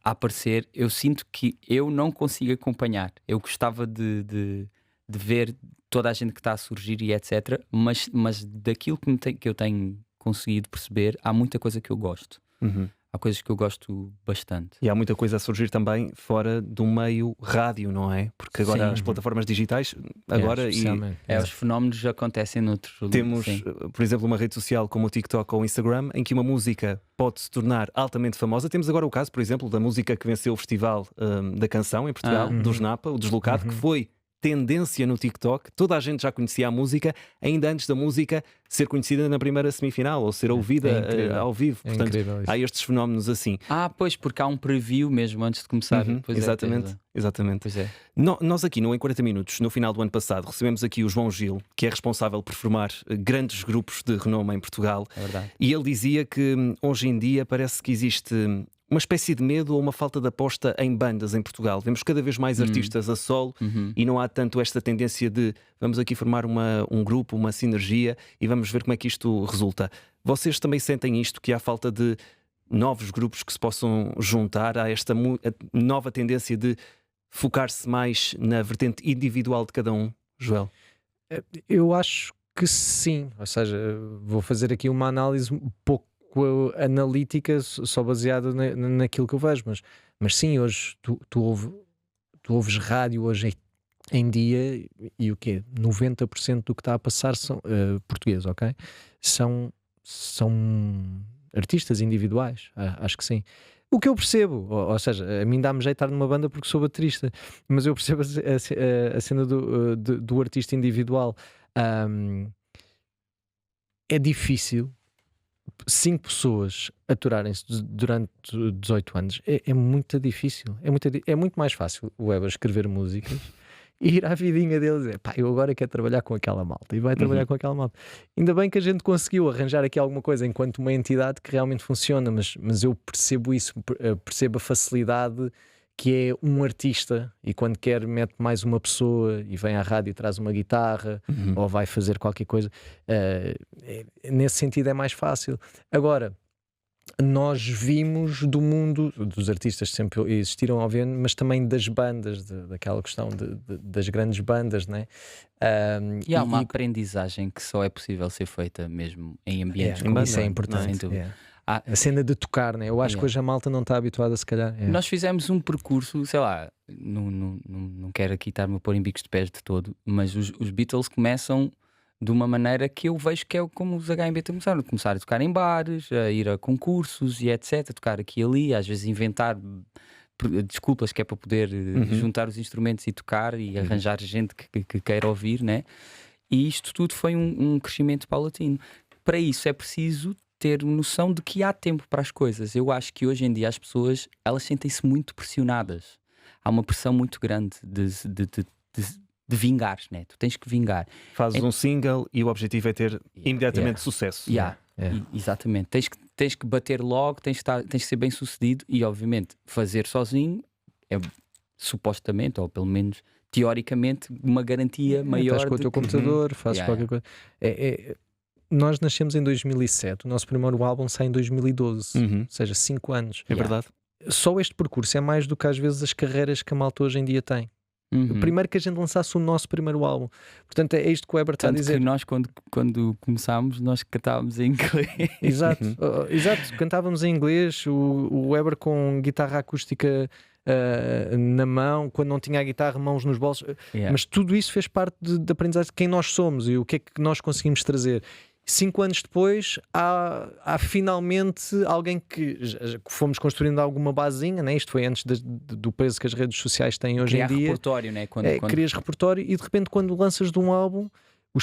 Speaker 3: aparecer. Eu sinto que eu não consigo acompanhar. Eu gostava de ver toda a gente que está a surgir e etc. Mas daquilo que eu tenho conseguido perceber, há muita coisa que eu gosto. Há coisas que eu gosto bastante.
Speaker 1: E há muita coisa a surgir também fora do meio rádio, não é? Porque agora as plataformas digitais, agora
Speaker 3: os fenómenos acontecem noutros.
Speaker 1: Temos, por exemplo, uma rede social como o TikTok ou o Instagram, em que uma música pode se tornar altamente famosa. Temos agora o caso, por exemplo, da música que venceu o Festival da Canção em Portugal, do Snapa, o Deslocado, que foi tendência no TikTok. Toda a gente já conhecia a música ainda antes da música ser conhecida na primeira semifinal ou ser ouvida ao vivo. Portanto, há estes fenómenos assim.
Speaker 3: Pois, porque há um preview mesmo antes de começar.
Speaker 1: Exatamente.
Speaker 3: Pois é.
Speaker 1: Nós aqui no Em 40 Minutos, no final do ano passado, recebemos aqui o João Gil, que é responsável por formar grandes grupos de renome em Portugal.
Speaker 3: É verdade.
Speaker 1: E ele dizia que hoje em dia parece que existe uma espécie de medo ou uma falta de aposta em bandas em Portugal. Vemos cada vez mais artistas a solo e não há tanto esta tendência de vamos aqui formar um grupo, uma sinergia e vamos ver como é que isto resulta. Vocês também sentem isto, que há falta de novos grupos que se possam juntar a esta nova tendência de focar-se mais na vertente individual de cada um, Joel?
Speaker 4: Eu acho que sim, ou seja, vou fazer aqui uma análise um pouco pouco analítica, só baseada naquilo que eu vejo, mas sim, hoje tu ouves rádio hoje em dia e o quê? 90% do que está a passar são português, ok? São artistas individuais, acho que sim. O que eu percebo, ou seja, a mim dá-me jeito estar numa banda porque sou baterista, mas eu percebo a cena do artista individual. É difícil 5 pessoas aturarem-se durante 18 anos. É muito difícil. É muito mais fácil o Weber escrever músicas e ir à vidinha deles e dizer, pá, eu agora quero trabalhar com aquela malta, e vai trabalhar com aquela malta. Ainda bem que a gente conseguiu arranjar aqui alguma coisa enquanto uma entidade que realmente funciona, mas eu percebo isso, percebo a facilidade que é um artista, e quando quer mete mais uma pessoa e vem à rádio e traz uma guitarra ou vai fazer qualquer coisa, nesse sentido é mais fácil. Agora, nós vimos do mundo dos artistas que sempre existiram, obviamente, mas também das bandas, daquela questão das grandes bandas, né?
Speaker 3: E há uma aprendizagem que só é possível ser feita mesmo em ambientes como
Speaker 4: isso é
Speaker 3: sem
Speaker 4: importante.
Speaker 3: dúvida.
Speaker 4: A cena de tocar, né? Eu acho que hoje a malta não está habituada, se calhar.
Speaker 3: Nós fizemos um percurso, sei lá, não quero aqui estar-me a pôr em bicos de pés de todo, mas os Beatles começam de uma maneira que eu vejo que é como os HMB começaram, começar a tocar em bares, a ir a concursos e etc, a tocar aqui e ali, às vezes inventar desculpas que é para poder juntar os instrumentos e tocar e arranjar gente que queira ouvir, né? E isto tudo foi um crescimento paulatino. Para isso é preciso ter noção de que há tempo para as coisas. Eu acho que hoje em dia as pessoas, elas sentem-se muito pressionadas. Há uma pressão muito grande de vingar, né? Tu tens que vingar.
Speaker 1: Fazes um single e o objetivo é ter imediatamente sucesso.
Speaker 3: Exatamente. Tens que bater logo, tens que ser bem sucedido e, obviamente, fazer sozinho é supostamente, ou pelo menos teoricamente, uma garantia maior.
Speaker 4: Estás com o teu computador, fazes qualquer coisa. Nós nascemos em 2007, o nosso primeiro álbum sai em 2012, ou seja, 5 anos.
Speaker 1: É verdade.
Speaker 4: Só este percurso é mais do que às vezes as carreiras que a malta hoje em dia tem. Primeiro que a gente lançasse o nosso primeiro álbum. Portanto, é isto que o Weber está a dizer.
Speaker 3: Que nós, quando começámos, nós cantávamos em inglês.
Speaker 4: Exato, exato. Cantávamos em inglês, o Weber com guitarra acústica na mão, quando não tinha a guitarra, mãos nos bolsos. Mas tudo isso fez parte de aprendizagem de quem nós somos e o que é que nós conseguimos trazer. 5 anos depois há finalmente alguém que fomos construindo alguma basezinha, né? Isto foi antes do peso que as redes sociais têm hoje em dia.
Speaker 3: Repertório, né?
Speaker 4: Crias repertório e de repente quando lanças de um álbum, o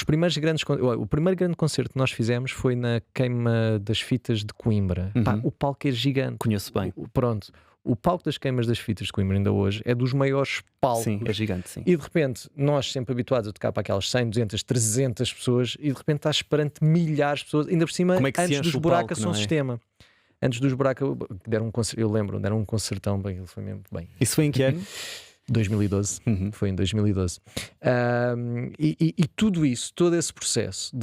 Speaker 4: primeiro grande concerto que nós fizemos foi na queima das fitas de Coimbra. Pá, o palco é gigante.
Speaker 1: Conheço bem.
Speaker 4: Pronto. O palco das queimas das fitas de Coimbra ainda hoje é dos maiores palcos.
Speaker 1: Sim, é gigante, sim.
Speaker 4: E de repente, nós sempre habituados a tocar para aquelas 100, 200, 300 pessoas e de repente estás perante milhares de pessoas, ainda por cima, antes dos buracos são sistema. Antes dos buracos, deram um concerto, eu lembro, deram um concertão, bem, ele foi mesmo bem.
Speaker 1: Isso foi em que ano?
Speaker 4: 2012, foi em 2012. E tudo isso, todo esse processo,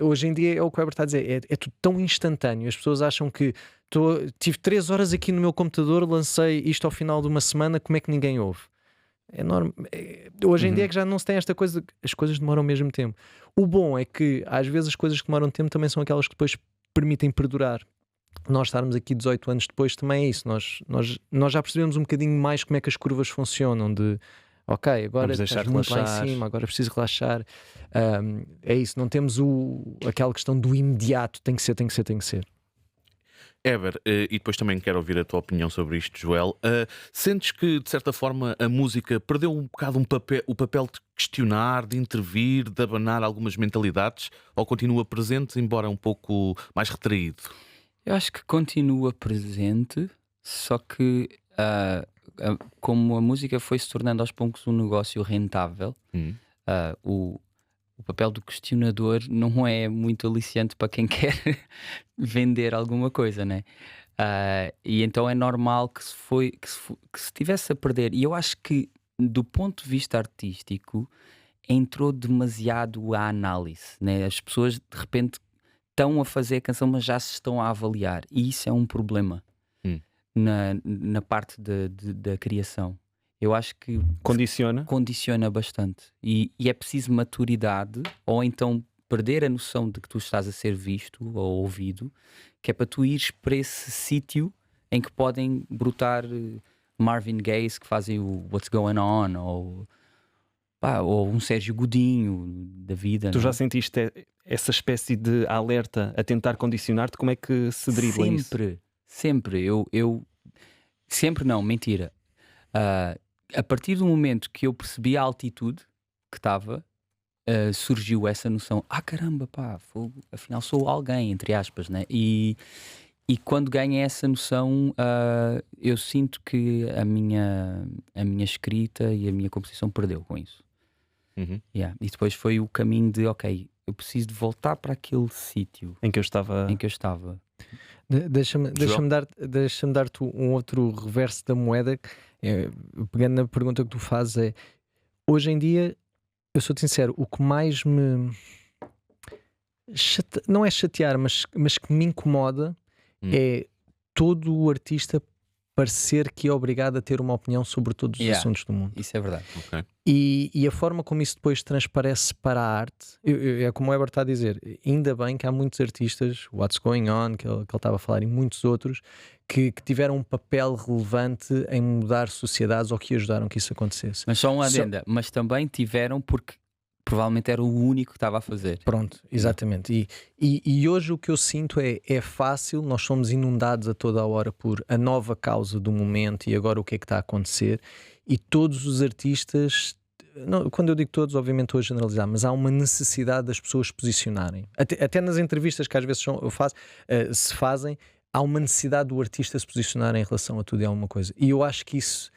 Speaker 4: hoje em dia é o que o Weber está a dizer, é tudo tão instantâneo. As pessoas acham que tive 3 horas aqui no meu computador, lancei isto ao final de uma semana, como é que ninguém ouve? É enorme. Hoje em dia é que já não se tem esta coisa, as coisas demoram o mesmo tempo. O bom é que às vezes as coisas que demoram tempo também são aquelas que depois permitem perdurar. Nós estarmos aqui 18 anos depois também é isso. Nós já percebemos um bocadinho mais como é que as curvas funcionam. Ok, agora estás muito lá em cima, agora preciso relaxar. É isso, não temos aquela questão do imediato, tem que ser.
Speaker 2: Eber, e depois também quero ouvir a tua opinião sobre isto, Joel. Sentes que, de certa forma, a música perdeu um bocado o papel de questionar, de intervir, de abanar algumas mentalidades, ou continua presente, embora um pouco mais retraído?
Speaker 3: Eu acho que continua presente, só que como a música foi se tornando aos poucos um negócio rentável, o papel do questionador não é muito aliciante para quem quer vender alguma coisa, né? E então é normal que se tivesse a perder. E eu acho que, do ponto de vista artístico, entrou demasiado a análise, né? As pessoas de repente estão a fazer a canção, mas já se estão a avaliar. E isso é um problema na parte da criação. Eu acho que
Speaker 1: condiciona
Speaker 3: bastante. E é preciso maturidade, ou então perder a noção de que tu estás a ser visto ou ouvido, que é para tu ires para esse sítio em que podem brotar Marvin Gaye que fazem o What's Going On, ou um Sérgio Godinho da vida.
Speaker 1: Tu
Speaker 3: não
Speaker 1: já
Speaker 3: é?
Speaker 1: sentiste essa espécie de alerta a tentar condicionar-te? Como é que se dribla isso?
Speaker 3: Sempre. Eu sempre não, mentira. A partir do momento que eu percebi a altitude que estava, surgiu essa noção: caramba, pá, afinal sou alguém, entre aspas, né? E quando ganhei essa noção, eu sinto que a minha escrita e a minha composição perdeu com isso.
Speaker 2: Uhum.
Speaker 3: Yeah. E depois foi o caminho de, ok, eu preciso de voltar para aquele sítio
Speaker 1: Em que eu estava.
Speaker 3: em que eu estava.
Speaker 4: Deixa-me dar-te um outro reverso da moeda. Pegando na pergunta que tu fazes, hoje em dia, eu sou sincero, o que mais me não é chatear, mas que me incomoda é todo o artista parecer que é obrigado a ter uma opinião sobre todos os assuntos do mundo.
Speaker 3: Isso é verdade.
Speaker 2: Ok.
Speaker 4: E a forma como isso depois transparece para a arte, é como o Eber está a dizer, ainda bem que há muitos artistas, What's Going On, que ele estava a falar, e muitos outros, que tiveram um papel relevante em mudar sociedades ou que ajudaram que isso acontecesse.
Speaker 3: Mas só uma adenda, mas também tiveram porque provavelmente era o único que estava a fazer.
Speaker 4: Pronto, exatamente. E hoje o que eu sinto é fácil, nós somos inundados a toda a hora por a nova causa do momento e agora o que é que está a acontecer, e todos os artistas, não, quando eu digo todos, obviamente estou a generalizar, mas há uma necessidade das pessoas se posicionarem. Até nas entrevistas que às vezes se fazem, há uma necessidade do artista se posicionar em relação a tudo e a alguma coisa. E eu acho que isso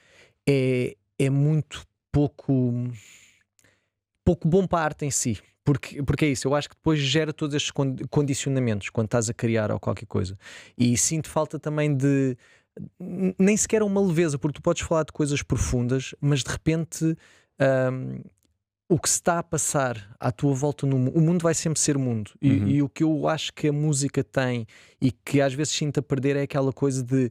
Speaker 4: é muito pouco bom para a arte em si, porque é isso, eu acho que depois gera todos estes condicionamentos quando estás a criar ou qualquer coisa, e sinto falta também de nem sequer uma leveza, porque tu podes falar de coisas profundas, mas de repente o que se está a passar à tua volta no mundo, o mundo vai sempre ser mundo, e o que eu acho que a música tem e que às vezes sinto a perder é aquela coisa de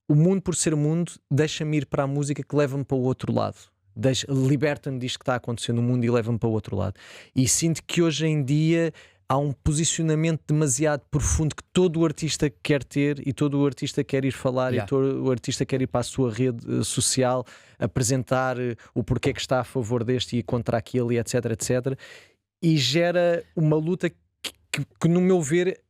Speaker 4: o mundo por ser mundo deixa-me ir para a música que leva-me para o outro lado. Liberta-me disto que está acontecendo no mundo e leva-me para o outro lado. E sinto que hoje em dia há um posicionamento demasiado profundo que todo o artista quer ter, e todo o artista quer ir falar, e todo o artista quer ir para a sua rede social, apresentar o porquê que está a favor deste e contra aquele, etc, etc. E gera uma luta que no meu ver,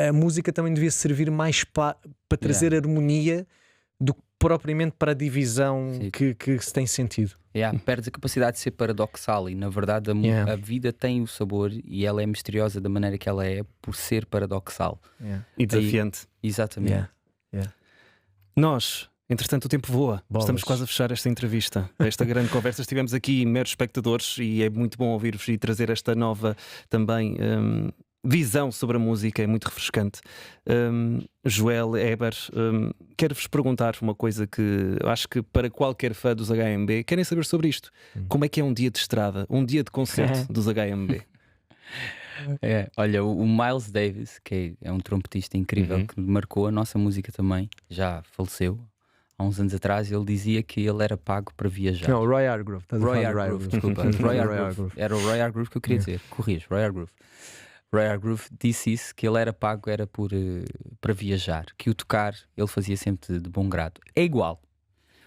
Speaker 4: a música também devia servir mais para trazer harmonia do que propriamente para a divisão que se tem sentido.
Speaker 3: Perdes a capacidade de ser paradoxal, e na verdade a vida tem o sabor e ela é misteriosa da maneira que ela é por ser paradoxal
Speaker 1: e desafiante.
Speaker 3: Exatamente.
Speaker 1: Nós, entretanto, o tempo voa.
Speaker 4: Bolas.
Speaker 1: Estamos quase a fechar esta entrevista, esta grande conversa. Estivemos aqui meros espectadores e é muito bom ouvir-vos e trazer esta nova também visão sobre a música, é muito refrescante. Joel, Eber, quero-vos perguntar uma coisa que acho que para qualquer fã dos HMB querem saber sobre isto. Como é que é um dia de estrada, um dia de concerto dos HMB?
Speaker 3: Olha, o Miles Davis, que é um trompetista incrível que marcou a nossa música também, já faleceu há uns anos atrás. Ele dizia que ele era pago para viajar.
Speaker 4: Não, Roy Hargrove.
Speaker 3: Roy Hargrove, desculpa. Roy Hargrove. Era o Roy Hargrove que eu queria dizer. Corrijo, Roy Hargrove. Roy Hargrove disse isso, que ele era pago para viajar, que o tocar ele fazia sempre de bom grado. É igual.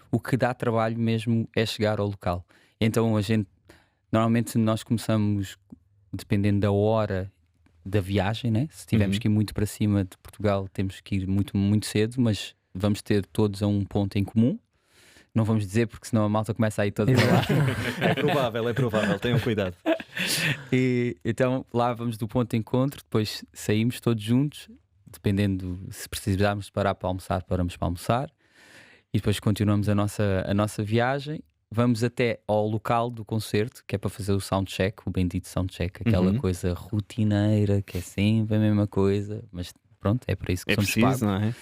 Speaker 3: O que dá trabalho mesmo é chegar ao local. Então normalmente nós começamos, dependendo da hora da viagem, né? Se tivermos que ir muito para cima de Portugal, temos que ir muito, muito cedo, mas vamos ter todos a um ponto em comum. Não vamos dizer, porque senão a malta começa a ir toda para lá.
Speaker 1: É provável, tenham cuidado.
Speaker 3: E então lá vamos do ponto de encontro, depois saímos todos juntos, dependendo se precisarmos de parar para almoçar, paramos para almoçar, e depois continuamos a nossa viagem. Vamos até ao local do concerto, que é para fazer o soundcheck, o bendito soundcheck, aquela coisa rotineira, que é sempre a mesma coisa, mas pronto, é para isso que somos pagos.
Speaker 1: Não é?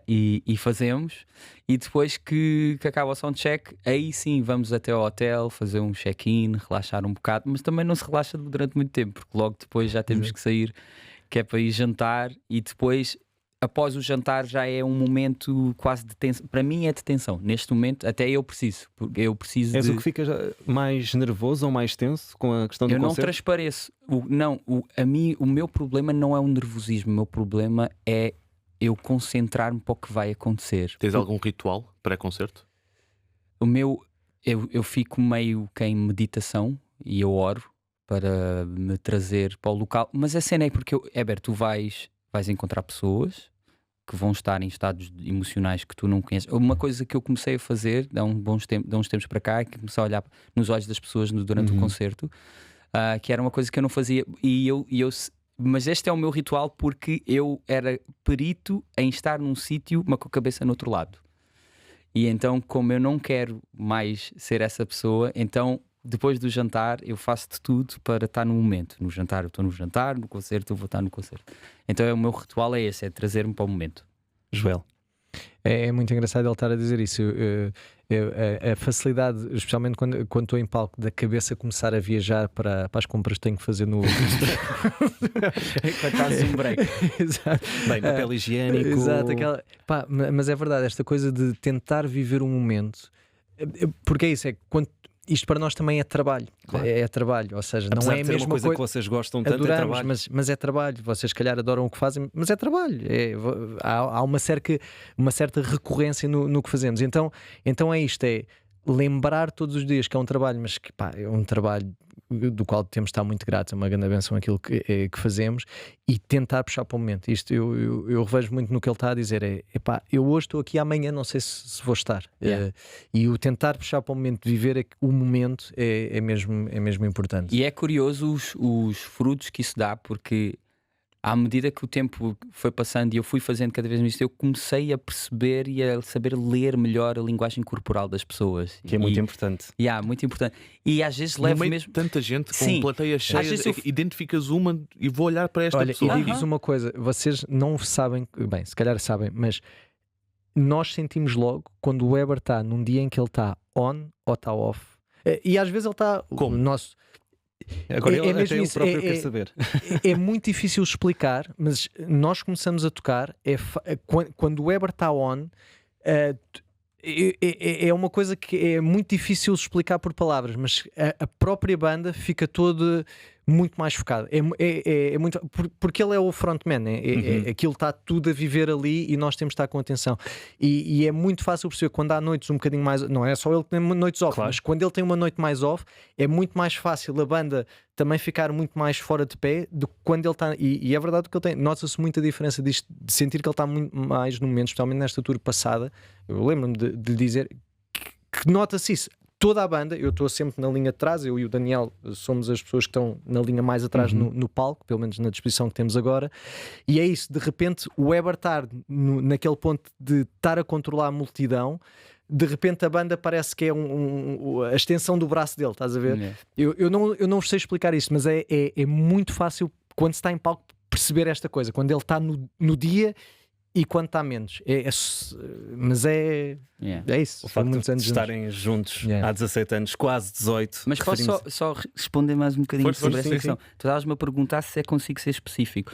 Speaker 3: E fazemos, e depois que acaba o soundcheck, aí sim vamos até ao hotel, fazer um check-in, relaxar um bocado, mas também não se relaxa durante muito tempo, porque logo depois já temos que sair, que é para ir jantar, e depois após o jantar já é um momento quase de tensão. Para mim é de tensão. Neste momento, até eu preciso. Porque eu preciso
Speaker 1: És
Speaker 3: de...
Speaker 1: o que fica mais nervoso ou mais tenso com a questão do
Speaker 3: Eu não
Speaker 1: concerto?
Speaker 3: transpareço. O meu problema não é o nervosismo. O meu problema é eu concentrar-me para o que vai acontecer.
Speaker 2: Tens algum ritual pré-concerto?
Speaker 3: Eu fico meio que em meditação e eu oro para me trazer para o local. Mas a cena é porque, Heber, tu vais encontrar pessoas que vão estar em estados emocionais que tu não conheces. Uma coisa que eu comecei a fazer de uns tempos para cá é que comecei a olhar nos olhos das pessoas durante o concerto, que era uma coisa que eu não fazia. Mas este é o meu ritual porque eu era perito em estar num sítio, mas com a cabeça no outro lado. E então, como eu não quero mais ser essa pessoa, então depois do jantar eu faço de tudo para estar no momento. No jantar eu estou no jantar, no concerto eu vou estar no concerto. Então o meu ritual é esse, é trazer-me para o momento.
Speaker 1: Joel.
Speaker 4: É muito engraçado ele estar a dizer isso. A facilidade, especialmente quando estou em palco, da cabeça começar a viajar para as compras que tenho que fazer no.
Speaker 3: Quando estás um break.
Speaker 4: Exato.
Speaker 1: Bem, papel higiênico.
Speaker 4: Exato, mas é verdade, esta coisa de tentar viver um momento, porque é isso, é quando. Isto para nós também é trabalho,
Speaker 1: Claro.
Speaker 4: é trabalho, ou seja,
Speaker 1: Apesar
Speaker 4: não é
Speaker 1: de
Speaker 4: a
Speaker 1: ser
Speaker 4: mesma
Speaker 1: uma coisa
Speaker 4: coisa.
Speaker 1: que vocês gostam tanto, é
Speaker 4: Adoramos,
Speaker 1: trabalho.
Speaker 4: mas é trabalho. Vocês, se calhar, adoram o que fazem, mas é trabalho. Há uma certa recorrência no que fazemos. Então é isto: é lembrar todos os dias que é um trabalho, mas que é um trabalho do qual temos de estar muito gratos. É uma grande benção aquilo que fazemos e tentar puxar para o momento. Isto eu revejo muito no que ele está a dizer: eu hoje estou aqui, amanhã não sei se vou estar.
Speaker 3: Yeah.
Speaker 4: E o tentar puxar para o momento, viver o momento é mesmo importante.
Speaker 3: E é curioso os frutos que isso dá, porque à medida que o tempo foi passando e eu fui fazendo cada vez mais isso, eu comecei a perceber e a saber ler melhor a linguagem corporal das pessoas.
Speaker 1: Que é muito importante.
Speaker 3: Muito importante. E às vezes
Speaker 2: No
Speaker 3: levo
Speaker 2: meio
Speaker 3: mesmo.
Speaker 2: de tanta gente, com
Speaker 3: Sim.
Speaker 2: plateia cheia,
Speaker 3: Às vezes
Speaker 2: identificas uma e vou olhar para esta
Speaker 4: Olha,
Speaker 2: pessoa.
Speaker 4: e digo-vos uma coisa: vocês não sabem, bem, se calhar sabem, mas nós sentimos logo quando o Weber está num dia em que ele está on ou está off. E às vezes ele está.
Speaker 2: Como?
Speaker 1: Agora
Speaker 4: É
Speaker 1: até
Speaker 4: mesmo
Speaker 1: eu
Speaker 4: isso,
Speaker 1: próprio quero saber.
Speaker 4: É muito difícil explicar, mas nós começamos a tocar. Quando o Weber está on, é uma coisa que é muito difícil explicar por palavras, mas a própria banda fica toda muito mais focada. É muito, porque ele é o frontman, aquilo está tudo a viver ali e nós temos de estar com atenção. E é muito fácil perceber quando há noites um bocadinho mais. Não é só ele que tem noites off,
Speaker 1: Claro.
Speaker 4: mas quando ele tem uma noite mais off, é muito mais fácil a banda também ficar muito mais fora de pé do que quando ele está. E é verdade que ele tem. Nota-se muita diferença disto, de sentir que ele está muito mais no momento, especialmente nesta tour passada. Eu lembro-me de dizer que nota-se isso. Toda a banda, eu estou sempre na linha de trás, eu e o Daniel somos as pessoas que estão na linha mais atrás no palco, pelo menos na disposição que temos agora, e é isso, de repente o Weber estar naquele ponto de estar a controlar a multidão, de repente a banda parece que é a extensão do braço dele, estás a ver?
Speaker 3: Yeah.
Speaker 4: Eu não sei explicar isto, mas é muito fácil quando se está em palco perceber esta coisa, quando ele está no dia e quando está menos. Mas é isso.
Speaker 1: O
Speaker 4: São
Speaker 1: facto
Speaker 4: muitos
Speaker 1: de
Speaker 4: anos juntos.
Speaker 1: estarem juntos
Speaker 4: Yeah.
Speaker 1: há 17 anos, quase 18.
Speaker 3: Mas posso só responder mais um bocadinho
Speaker 2: Força,
Speaker 3: sobre
Speaker 2: força,
Speaker 3: essa
Speaker 2: sim,
Speaker 3: questão? Tu estavas-me a perguntar se consigo ser específico.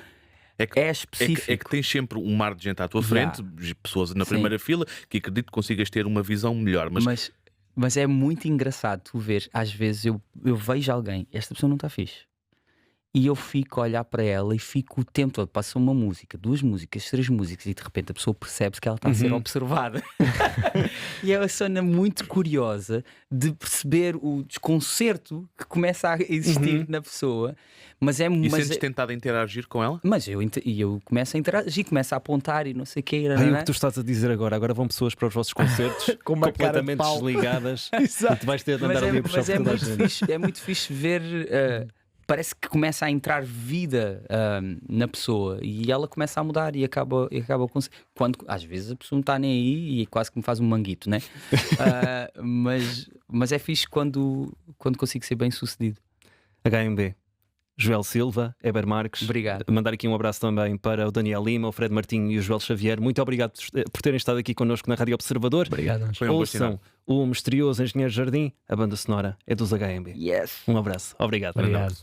Speaker 2: É que-
Speaker 3: É específico.
Speaker 2: É que tens sempre um mar de gente à tua frente, pessoas na
Speaker 3: Sim.
Speaker 2: primeira fila, que acredito que consigas ter uma visão melhor.
Speaker 3: Mas é muito engraçado tu ver, às vezes eu vejo alguém, esta pessoa não está fixe. E eu fico a olhar para ela e fico o tempo todo, passa uma música, 2 músicas, 3 músicas, e de repente a pessoa percebe que ela está a ser observada. E é uma cena muito curiosa de perceber o desconcerto que começa a existir na pessoa. Mas
Speaker 2: E sentes tentado interagir com ela?
Speaker 3: Mas eu começo a interagir, começo a apontar e não sei o que.
Speaker 1: Ai, o que tu estás a dizer agora vão pessoas para os vossos concertos
Speaker 4: Com uma cara de
Speaker 1: completamente
Speaker 4: pau.
Speaker 1: desligadas
Speaker 4: Exato.
Speaker 1: e tu vais ter de andar
Speaker 3: Mas
Speaker 1: ali a puxar por toda a gente.
Speaker 3: é muito fixe ver. Parece que começa a entrar vida na pessoa e ela começa a mudar e acaba quando às vezes a pessoa não está nem aí e quase que me faz um manguito, né? Mas é fixe quando consigo ser bem sucedido.
Speaker 1: HMB. Joel Silva, Heber Marques.
Speaker 3: Obrigado.
Speaker 1: Mandar aqui um abraço também para o Daniel Lima, o Fred Martinho e o Joel Xavier. Muito obrigado por terem estado aqui connosco na Rádio Observador.
Speaker 4: Obrigado.
Speaker 2: Foi um gosto enorme.
Speaker 1: Ouçam o misterioso Engenheiro Jardim. A banda sonora é dos HMB.
Speaker 3: Yes!
Speaker 1: Um abraço. Obrigado.
Speaker 4: Obrigado.